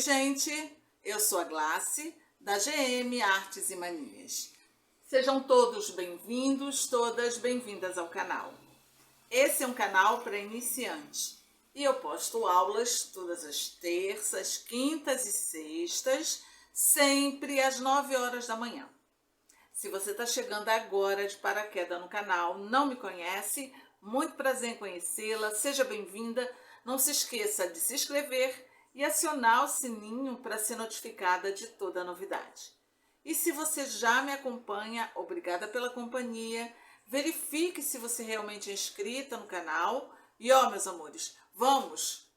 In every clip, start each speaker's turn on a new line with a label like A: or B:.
A: gente, eu sou a Glace, da GM Artes e Manias. Sejam todos bem-vindos, todas bem-vindas ao canal. Esse é um canal para iniciantes e eu posto aulas todas as terças, quintas e sextas, sempre às 9 horas da manhã. Se você está chegando agora de paraquedas no canal, não me conhece, muito prazer em conhecê-la, seja bem-vinda. Não se esqueça de se inscrever e acionar o sininho para ser notificada de toda novidade. E se você já me acompanha, obrigada pela companhia. Verifique se você realmente é inscrita no canal. E ó, meus amores, vamos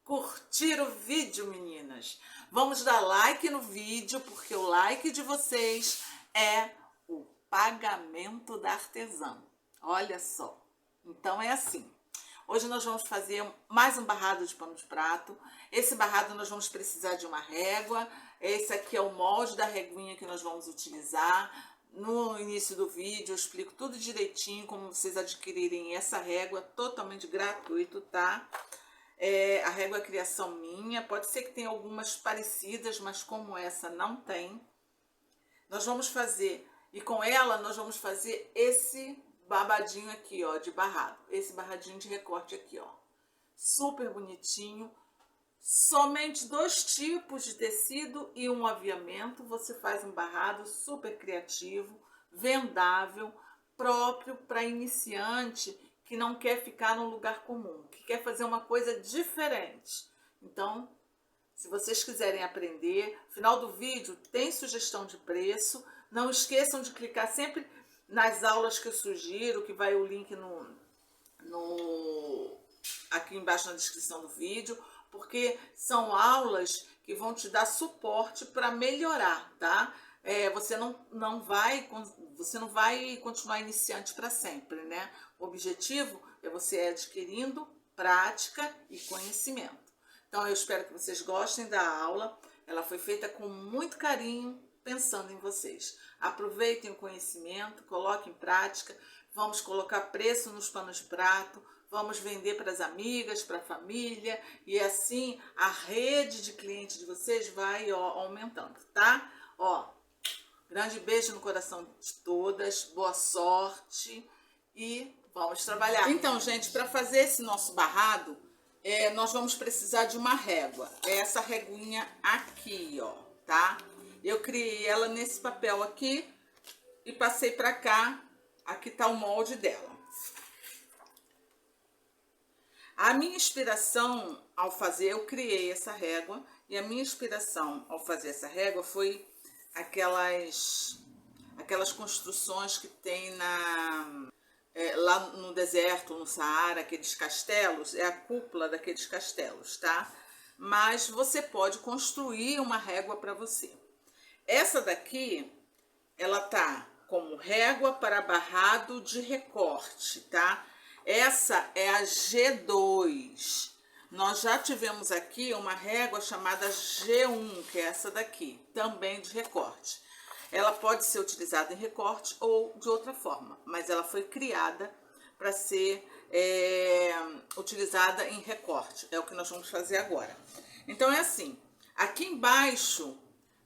A: curtir o vídeo, meninas. Vamos dar like no vídeo, porque o like de vocês é o pagamento da artesã. Olha só. Então é assim. Hoje nós vamos fazer mais um barrado de pano de prato. Esse barrado nós vamos precisar de uma régua. Esse aqui é o molde da reguinha que nós vamos utilizar. No início do vídeo eu explico tudo direitinho, como vocês adquirirem essa régua, totalmente gratuito, tá? A régua é criação minha, pode ser que tenha algumas parecidas, mas como essa não tem. Nós vamos fazer, e com ela nós vamos fazer esse babadinho aqui, ó, de barrado. Esse barradinho de recorte aqui, ó. Super bonitinho. Somente 2 tipos de tecido e um aviamento. Você faz um barrado super criativo, vendável, próprio para iniciante que não quer ficar num lugar comum, que quer fazer uma coisa diferente. Então, se vocês quiserem aprender, no final do vídeo tem sugestão de preço. Não esqueçam de clicar sempre nas aulas que eu sugiro, que vai o link aqui embaixo na descrição do vídeo, porque são aulas que vão te dar suporte para melhorar, tá? Você não vai continuar iniciante para sempre, né? O objetivo é você adquirindo prática e conhecimento. Então eu espero que vocês gostem da aula. Ela foi feita com muito carinho, pensando em vocês. Aproveitem o conhecimento, coloquem em prática. Vamos colocar preço nos panos de prato. Vamos vender para as amigas, para a família, e assim a rede de clientes de vocês vai, ó, aumentando, tá? Ó, grande beijo no coração de todas, boa sorte e vamos trabalhar. Então, gente, para fazer esse nosso barrado, nós vamos precisar de uma régua. É essa reguinha aqui, ó, tá? Eu criei ela nesse papel aqui e passei para cá. Aqui tá o molde dela. A minha inspiração ao fazer, eu criei essa régua, e a minha inspiração ao fazer essa régua foi aquelas construções que tem lá no deserto, no Saara, aqueles castelos, é a cúpula daqueles castelos, tá? Mas você pode construir uma régua para você. Essa daqui, ela tá como régua para barrado de recorte, tá? Essa é a G2. Nós já tivemos aqui uma régua chamada G1, que é essa daqui, também de recorte. Ela pode ser utilizada em recorte ou de outra forma, mas ela foi criada para ser utilizada em recorte. É o que nós vamos fazer agora. Então é assim, aqui embaixo,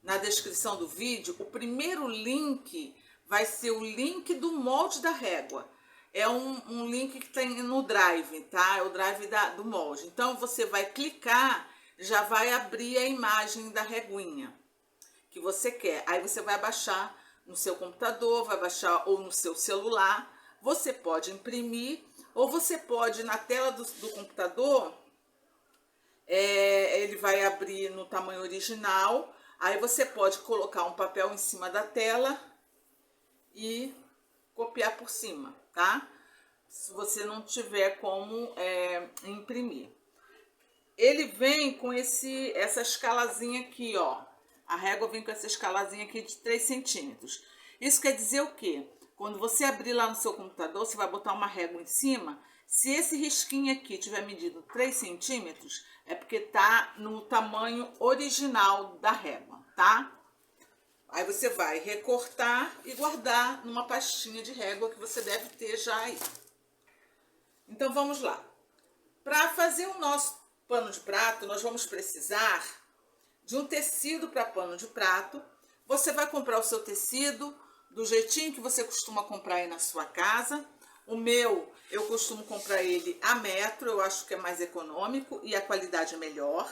A: na descrição do vídeo, o primeiro link vai ser o link do molde da régua. É um link que tem no Drive, tá? É o Drive do molde. Então, você vai clicar, já vai abrir a imagem da reguinha que você quer. Aí você vai baixar no seu computador, vai baixar ou no seu celular. Você pode imprimir ou você pode, na tela do computador, ele vai abrir no tamanho original. Aí você pode colocar um papel em cima da tela e copiar por cima, tá? Se você não tiver como imprimir. Ele vem com essa escalazinha aqui, ó. A régua vem com essa escalazinha aqui de 3 centímetros. Isso quer dizer o quê? Quando você abrir lá no seu computador, você vai botar uma régua em cima. Se esse risquinho aqui tiver medido 3 centímetros, é porque tá no tamanho original da régua, tá? Aí você vai recortar e guardar numa pastinha de régua que você deve ter já aí. Então vamos lá. Para fazer o nosso pano de prato, nós vamos precisar de um tecido para pano de prato. Você vai comprar o seu tecido do jeitinho que você costuma comprar aí na sua casa. O meu, eu costumo comprar ele a metro, eu acho que é mais econômico e a qualidade é melhor.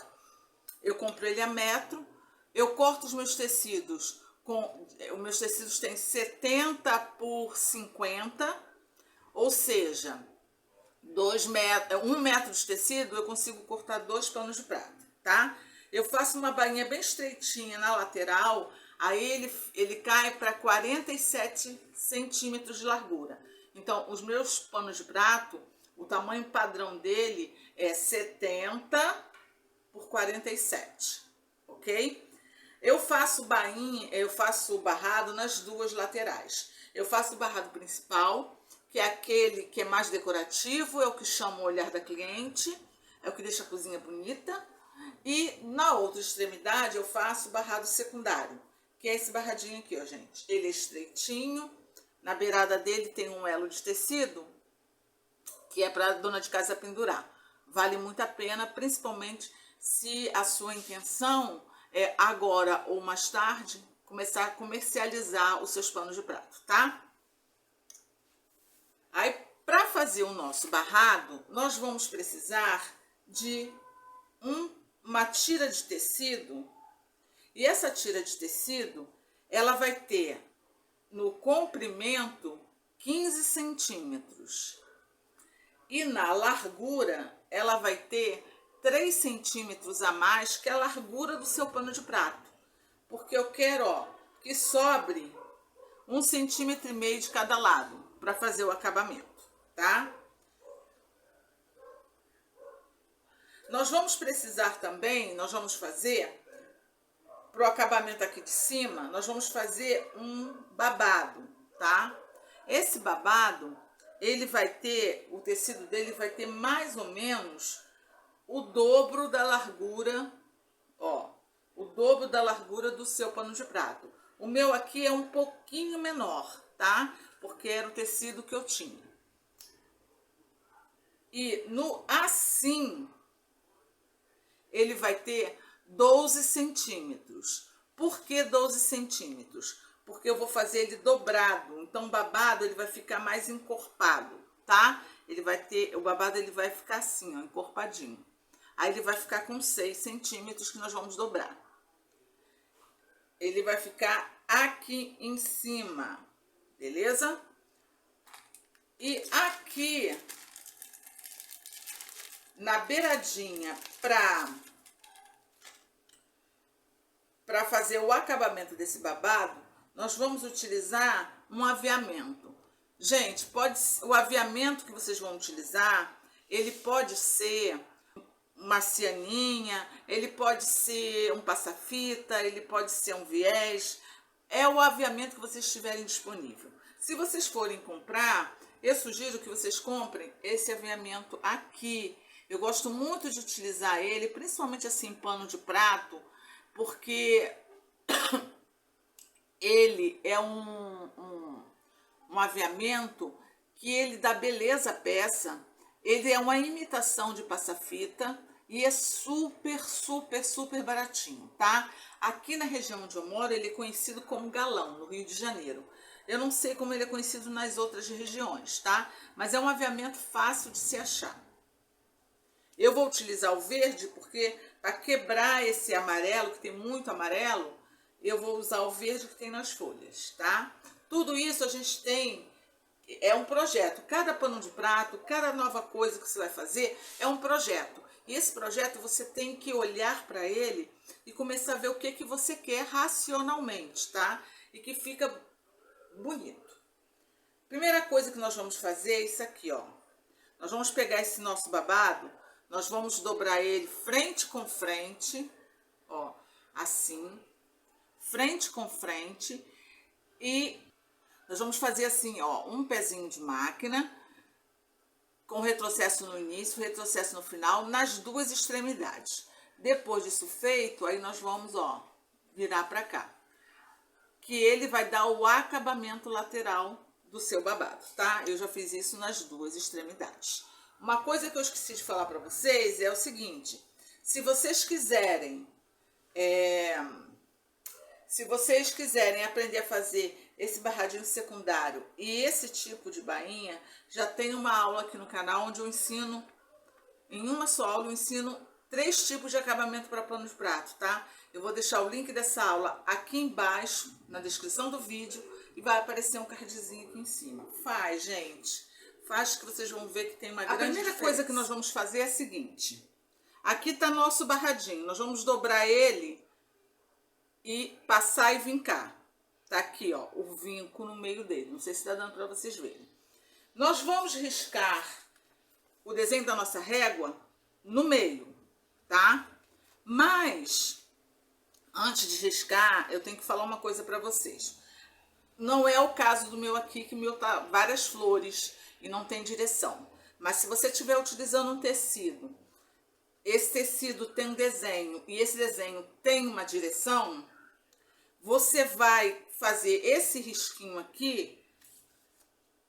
A: Eu compro ele a metro, eu corto os meus tecidos, os meus tecidos têm 70 por 50, ou seja, 1 metro de tecido eu consigo cortar 2 panos de prato, tá? Eu faço uma bainha bem estreitinha na lateral, aí ele cai para 47 centímetros de largura. Então, os meus panos de prato, o tamanho padrão dele é 70 por 47, ok? Eu faço bainha, eu faço barrado nas duas laterais. Eu faço o barrado principal, que é aquele que é mais decorativo, é o que chama o olhar da cliente, é o que deixa a cozinha bonita. E na outra extremidade eu faço o barrado secundário, que é esse barradinho aqui, ó, gente. Ele é estreitinho, na beirada dele tem um elo de tecido, que é para a dona de casa pendurar. Vale muito a pena, principalmente se a sua intenção é agora ou mais tarde começar a comercializar os seus panos de prato, tá? Aí, para fazer o nosso barrado, nós vamos precisar de uma tira de tecido. E essa tira de tecido, ela vai ter no comprimento 15 centímetros. E na largura, ela vai ter 3 centímetros a mais que a largura do seu pano de prato. Porque eu quero, ó, que sobre 1,5 centímetro de cada lado para fazer o acabamento, tá? Nós vamos precisar também, nós vamos fazer, pro acabamento aqui de cima, nós vamos fazer um babado, tá? Esse babado, ele vai ter, o tecido dele vai ter mais ou menos o dobro da largura, ó, o dobro da largura do seu pano de prato. O meu aqui é um pouquinho menor, tá? Porque era o tecido que eu tinha. E no assim, ele vai ter 12 centímetros. Por que 12 centímetros? Porque eu vou fazer ele dobrado. Então, o babado ele vai ficar mais encorpado, tá? Ele vai ter, o babado ele vai ficar assim, ó, encorpadinho. Aí ele vai ficar com 6 centímetros que nós vamos dobrar. Ele vai ficar aqui em cima, beleza? E aqui, na beiradinha, para fazer o acabamento desse babado, nós vamos utilizar um aviamento. Gente, o aviamento que vocês vão utilizar, ele pode ser uma cianinha, ele pode ser um passa-fita, ele pode ser um viés. É o aviamento que vocês tiverem disponível. Se vocês forem comprar, eu sugiro que vocês comprem esse aviamento aqui. Eu gosto muito de utilizar ele, principalmente assim, pano de prato, porque ele é um aviamento que ele dá beleza à peça. Ele é uma imitação de passa-fita e é super, super, super baratinho, tá? Aqui na região onde eu moro, ele é conhecido como galão, no Rio de Janeiro. Eu não sei como ele é conhecido nas outras regiões, tá? Mas é um aviamento fácil de se achar. Eu vou utilizar o verde porque para quebrar esse amarelo, que tem muito amarelo, eu vou usar o verde que tem nas folhas, tá? Tudo isso a gente tem, é um projeto. Cada pano de prato, cada nova coisa que você vai fazer é um projeto. E esse projeto você tem que olhar para ele e começar a ver o que você quer racionalmente, tá? E que fica bonito. Primeira coisa que nós vamos fazer é isso aqui, ó. Nós vamos pegar esse nosso babado, nós vamos dobrar ele frente com frente, ó, assim, frente com frente, e nós vamos fazer assim, ó, um pezinho de máquina, com retrocesso no início, retrocesso no final, nas duas extremidades. Depois disso feito, aí nós vamos, ó, virar para cá. Que ele vai dar o acabamento lateral do seu babado, tá? Eu já fiz isso nas duas extremidades. Uma coisa que eu esqueci de falar para vocês é o seguinte: se vocês quiserem Se vocês quiserem aprender a fazer esse barradinho secundário e esse tipo de bainha, já tem uma aula aqui no canal onde eu ensino, em uma só aula, eu ensino 3 tipos de acabamento para pano de prato, tá? Eu vou deixar o link dessa aula aqui embaixo, na descrição do vídeo, e vai aparecer um cardzinho aqui em cima. Faz, gente. Faz que vocês vão ver que tem uma grande diferença. A primeira coisa que nós vamos fazer é a seguinte. Aqui tá nosso barradinho. Nós vamos dobrar ele e passar e vincar. Tá aqui, ó, o vinco no meio dele. Não sei se tá dando para vocês verem. Nós vamos riscar o desenho da nossa régua no meio, tá? Mas, antes de riscar, eu tenho que falar uma coisa para vocês. Não é o caso do meu aqui, que o meu tá várias flores e não tem direção. Mas se você estiver utilizando um tecido, esse tecido tem um desenho e esse desenho tem uma direção, você vai fazer esse risquinho aqui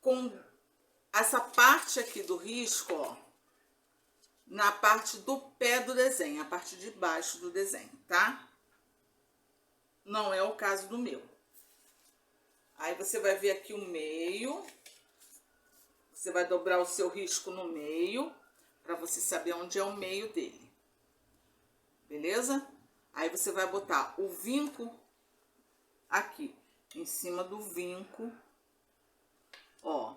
A: com essa parte aqui do risco, ó, na parte do pé do desenho, a parte de baixo do desenho, tá? Não é o caso do meu. Aí você vai ver aqui o meio, você vai dobrar o seu risco no meio, para você saber onde é o meio dele. Beleza? Aí você vai botar o vinco aqui, em cima do vinco, ó.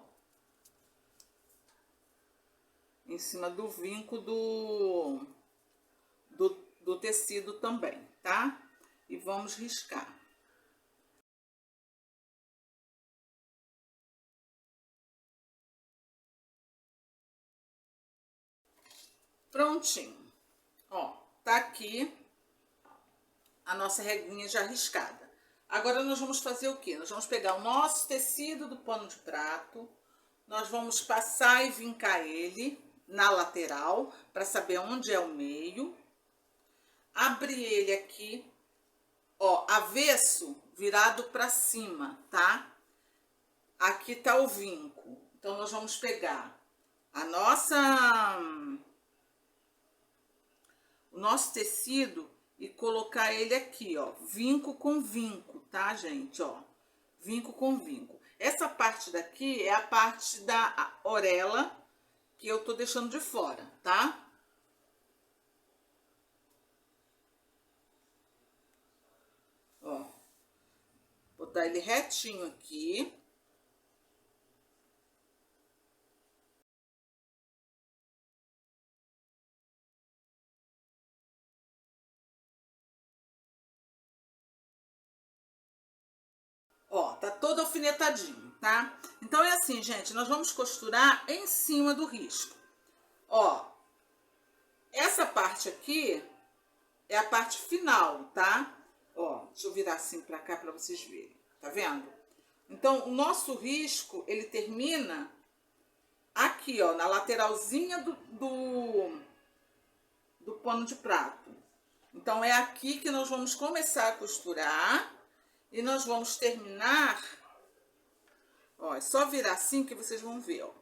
A: Em cima do vinco do tecido também, tá? E vamos riscar. Prontinho. Ó, tá aqui a nossa reguinha já riscada. Agora nós vamos fazer o quê? Nós vamos pegar o nosso tecido do pano de prato, nós vamos passar e vincar ele na lateral, para saber onde é o meio. Abrir ele aqui, ó, avesso, virado para cima, tá? Aqui tá o vinco. Então, nós vamos pegar o nosso tecido e colocar ele aqui, ó, vinco com vinco, tá, gente? Ó, vinco com vinco. Essa parte daqui é a parte da orelha que eu tô deixando de fora, tá? Ó, botar ele retinho aqui. Ó, tá todo alfinetadinho, tá? Então, é assim, gente, nós vamos costurar em cima do risco. Ó, essa parte aqui é a parte final, tá? Ó, deixa eu virar assim pra cá pra vocês verem, tá vendo? Então, o nosso risco, ele termina aqui, ó, na lateralzinha do pano de prato. Então, é aqui que nós vamos começar a costurar. E nós vamos terminar, ó, é só virar assim que vocês vão ver, ó.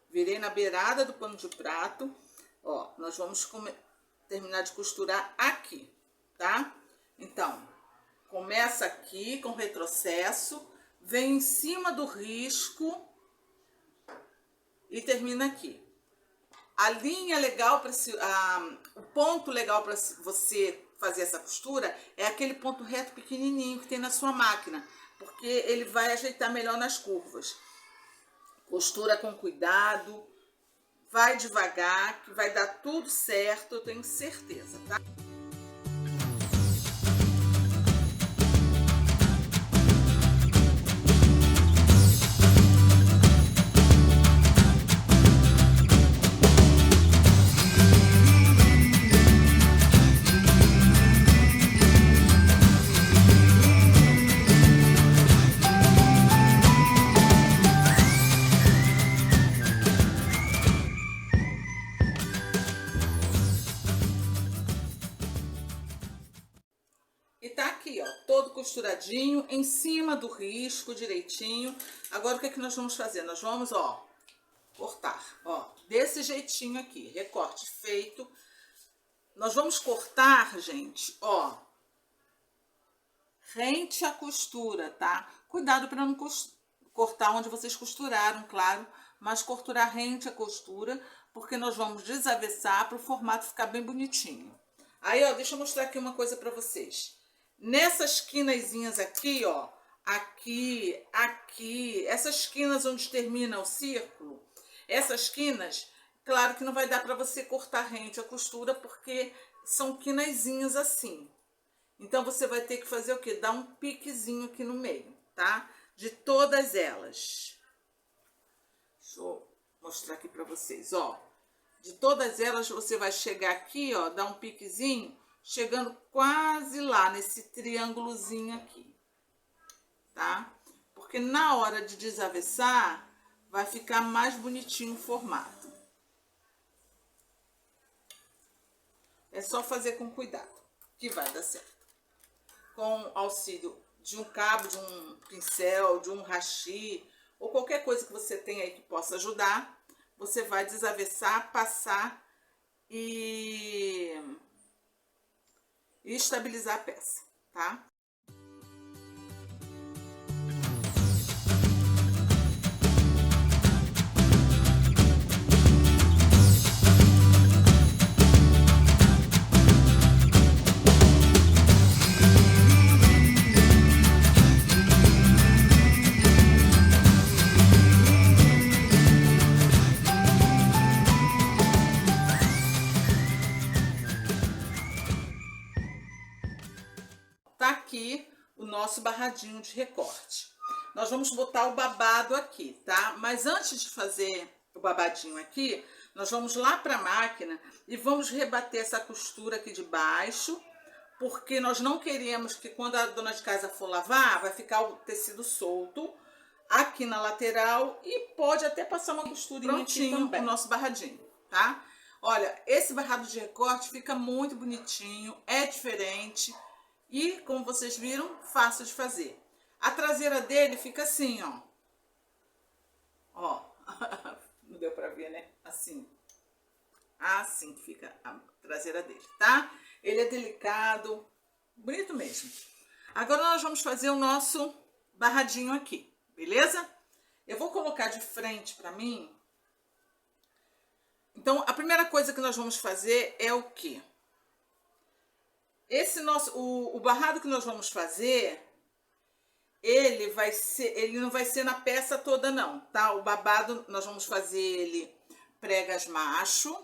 A: Virei na beirada do pano de prato, ó, nós vamos terminar de costurar aqui, tá? Então, começa aqui com retrocesso, vem em cima do risco e termina aqui. A linha legal para o ponto legal para você fazer essa costura é aquele ponto reto pequenininho que tem na sua máquina, porque ele vai ajeitar melhor nas curvas. Costura com cuidado, vai devagar, que vai dar tudo certo, eu tenho certeza, tá? E tá aqui, ó, todo costuradinho, em cima do risco, direitinho. Agora, o que é que nós vamos fazer? Nós vamos, ó, cortar, ó, desse jeitinho aqui, recorte feito. Nós vamos cortar, gente, ó, rente à costura, tá? Cuidado para não cortar onde vocês costuraram, claro, mas costurar rente à costura, porque nós vamos desavessar para o formato ficar bem bonitinho. Aí, ó, deixa eu mostrar aqui uma coisa para vocês. Nessas quinazinhas aqui, ó, aqui, aqui, essas quinas onde termina o círculo, essas quinas, claro que não vai dar para você cortar rente à costura, porque são quinazinhas assim. Então, você vai ter que fazer o quê? Dar um piquezinho aqui no meio, tá? De todas elas. Deixa eu mostrar aqui para vocês, ó. De todas elas, você vai chegar aqui, ó, dar um piquezinho, chegando quase lá, nesse triângulozinho aqui, tá? Porque na hora de desavessar, vai ficar mais bonitinho o formato. É só fazer com cuidado, que vai dar certo. Com auxílio de um cabo, de um pincel, de um hashi, ou qualquer coisa que você tenha aí que possa ajudar, você vai desavessar, passar e estabilizar a peça, tá? Tá aqui o nosso barradinho de recorte. Nós vamos botar o babado aqui, tá? Mas antes de fazer o babadinho aqui, nós vamos lá para a máquina e vamos rebater essa costura aqui de baixo, porque nós não queremos que quando a dona de casa for lavar, vai ficar o tecido solto aqui na lateral e pode até passar uma costurinha aqui também. O nosso barradinho, tá? Olha, esse barrado de recorte fica muito bonitinho, é diferente. E, como vocês viram, fácil de fazer. A traseira dele fica assim, ó. Ó. Não deu pra ver, né? Assim. Assim que fica a traseira dele, tá? Ele é delicado. Bonito mesmo. Agora nós vamos fazer o nosso barradinho aqui, beleza? Eu vou colocar de frente pra mim. Então, a primeira coisa que nós vamos fazer é o quê? Esse o barrado que nós vamos fazer, ele não vai ser na peça toda não, tá? O babado nós vamos fazer ele pregas macho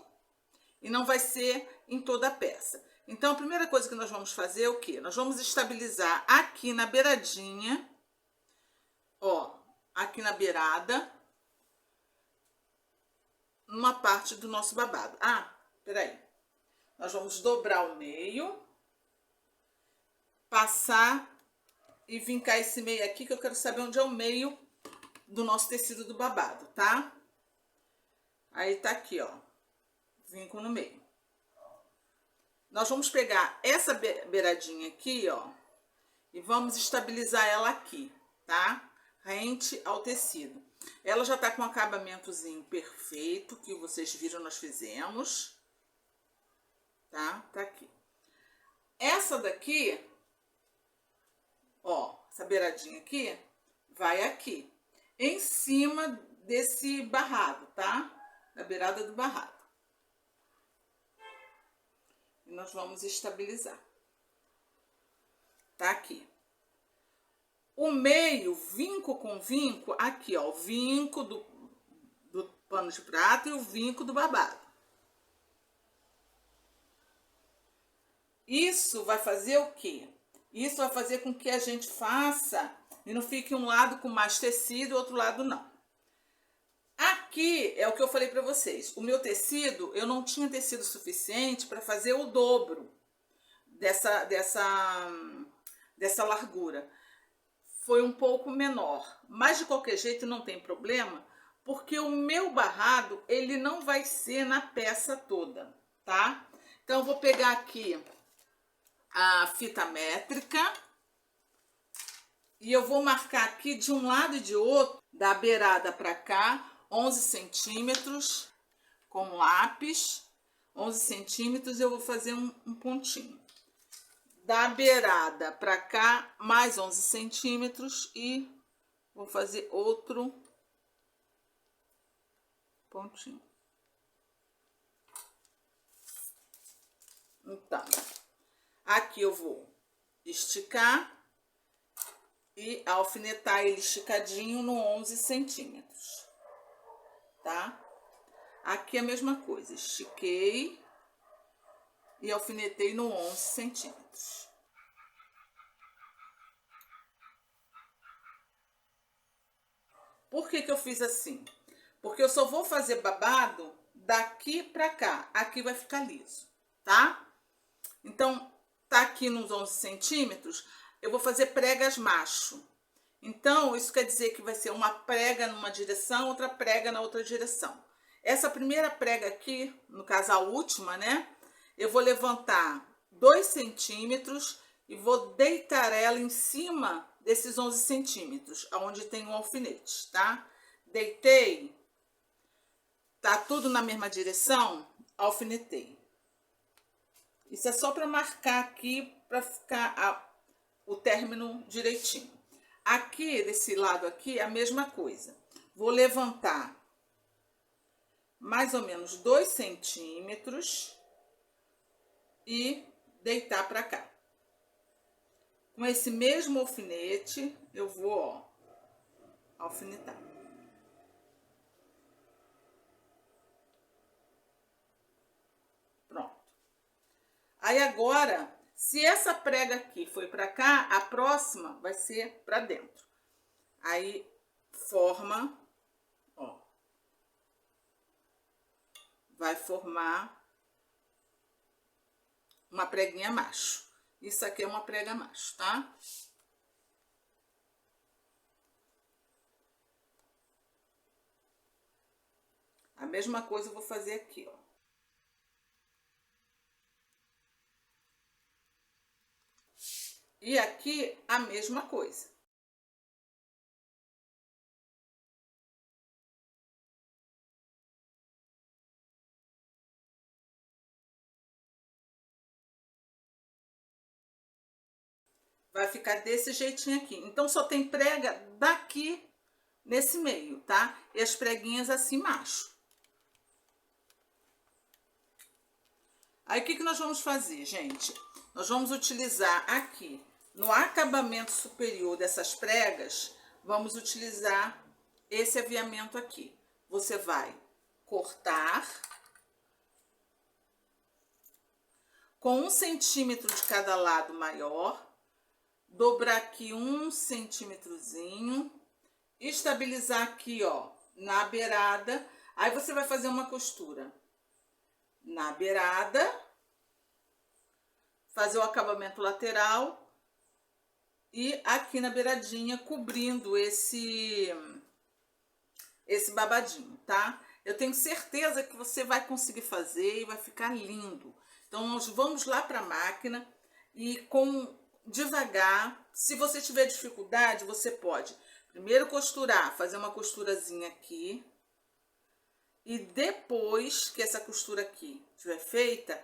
A: e não vai ser em toda a peça. Então a primeira coisa que nós vamos fazer é o quê? Nós vamos estabilizar aqui na beiradinha, ó, aqui na beirada, numa parte do nosso babado. Ah, peraí. Nós vamos dobrar o meio, passar e vincar esse meio aqui, que eu quero saber onde é o meio do nosso tecido do babado, tá? Aí tá aqui, ó, vinco no meio. Nós vamos pegar essa beiradinha aqui, ó, e vamos estabilizar ela aqui, tá? Rente ao tecido. Ela já tá com um acabamentozinho perfeito, que vocês viram nós fizemos, tá? Tá aqui. Essa daqui, ó, essa beiradinha aqui, vai aqui, em cima desse barrado, tá? Na beirada do barrado. E nós vamos estabilizar. Tá aqui. O meio, vinco com vinco, aqui, ó, o vinco do pano de prata e o vinco do babado. Isso vai fazer o quê? Isso vai fazer com que a gente faça e não fique um lado com mais tecido e outro lado não. Aqui é o que eu falei para vocês. O meu tecido, eu não tinha tecido suficiente para fazer o dobro dessa largura. Foi um pouco menor, mas de qualquer jeito não tem problema, porque o meu barrado, ele não vai ser na peça toda, tá? Então eu vou pegar aqui a fita métrica e eu vou marcar aqui de um lado e de outro, da beirada para cá, 11 centímetros, com lápis, 11 centímetros, eu vou fazer um pontinho. da beirada para cá, mais 11 centímetros e vou fazer outro pontinho. Então, aqui eu vou esticar e alfinetar ele esticadinho no 11 centímetros, tá? Aqui a mesma coisa, estiquei e alfinetei no 11 centímetros. Por que que eu fiz assim? Porque eu só vou fazer babado daqui pra cá. Aqui vai ficar liso, tá? Então, tá aqui nos 11 centímetros, eu vou fazer pregas macho. Então, isso quer dizer que vai ser uma prega numa direção, outra prega na outra direção. Essa primeira prega aqui, no caso a última, né? Eu vou levantar 2 centímetros e vou deitar ela em cima desses 11 centímetros, onde tem um alfinete, tá? Deitei, tá tudo na mesma direção, alfinetei. Isso é só para marcar aqui, para ficar o término direitinho. Aqui, desse lado aqui, a mesma coisa. Vou levantar mais ou menos 2 centímetros e deitar para cá. Com esse mesmo alfinete, eu vou, ó, alfinetar. Pronto. Aí agora, se essa prega aqui foi para cá, a próxima vai ser para dentro. Aí forma, ó, vai formar uma preguinha macho. Isso aqui é uma prega macho, tá? A mesma coisa eu vou fazer aqui, ó. E aqui a mesma coisa. Vai ficar desse jeitinho aqui. Então, só tem prega daqui nesse meio, tá? E as preguinhas assim macho. Aí, o que que nós vamos fazer, gente? Nós vamos utilizar aqui, no acabamento superior dessas pregas, vamos utilizar esse aviamento aqui. Você vai cortar com 1 centímetro de cada lado maior, dobrar aqui 1 centímetrozinho, estabilizar aqui, ó, na beirada. Aí você vai fazer uma costura na beirada, fazer o acabamento lateral e aqui na beiradinha, cobrindo esse babadinho, tá? Eu tenho certeza que você vai conseguir fazer e vai ficar lindo. Então, nós vamos lá para a máquina e devagar, se você tiver dificuldade, você pode primeiro costurar, fazer uma costurazinha aqui. E depois que essa costura aqui estiver feita,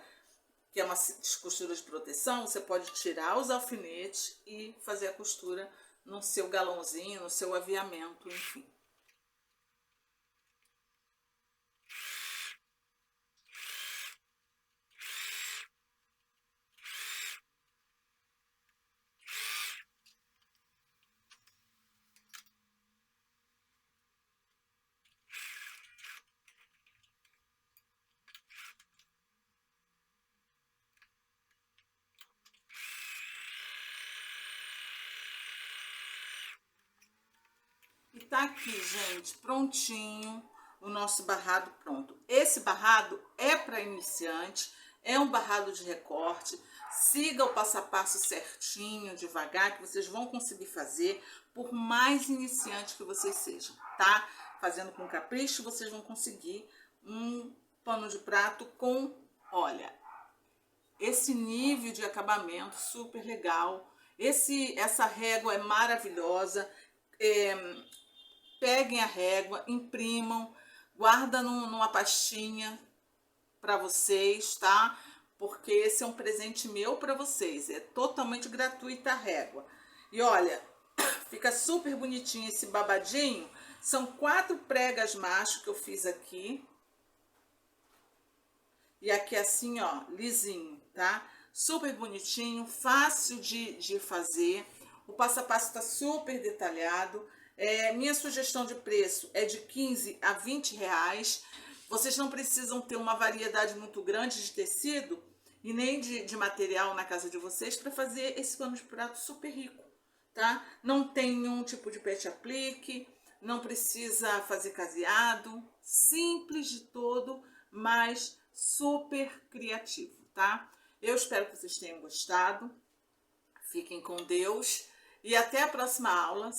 A: que é uma costura de proteção, você pode tirar os alfinetes e fazer a costura no seu galãozinho, no seu aviamento, enfim. E tá aqui, gente, prontinho o nosso barrado pronto. Esse barrado é para iniciante, é um barrado de recorte. Siga o passo a passo certinho, devagar, que vocês vão conseguir fazer, por mais iniciante que vocês sejam, tá? Fazendo com capricho, vocês vão conseguir um pano de prato com, olha, esse nível de acabamento super legal. Essa régua é maravilhosa. Peguem a régua, imprimam, guarda numa pastinha para vocês, tá? porque esse é um presente meu para vocês. É totalmente gratuita a régua. E olha, fica super bonitinho esse babadinho. São 4 pregas macho que eu fiz aqui. E aqui assim, ó, lisinho, tá? Super bonitinho, fácil de fazer. O passo a passo tá super detalhado. Minha sugestão de preço é de 15 a 20 reais. Vocês não precisam ter uma variedade muito grande de tecido e nem de material na casa de vocês para fazer esse pano de prato super rico, tá? Não tem nenhum tipo de pet aplique, não precisa fazer caseado, simples de todo, mas super criativo, tá? Eu espero que vocês tenham gostado. Fiquem com Deus e até a próxima aula.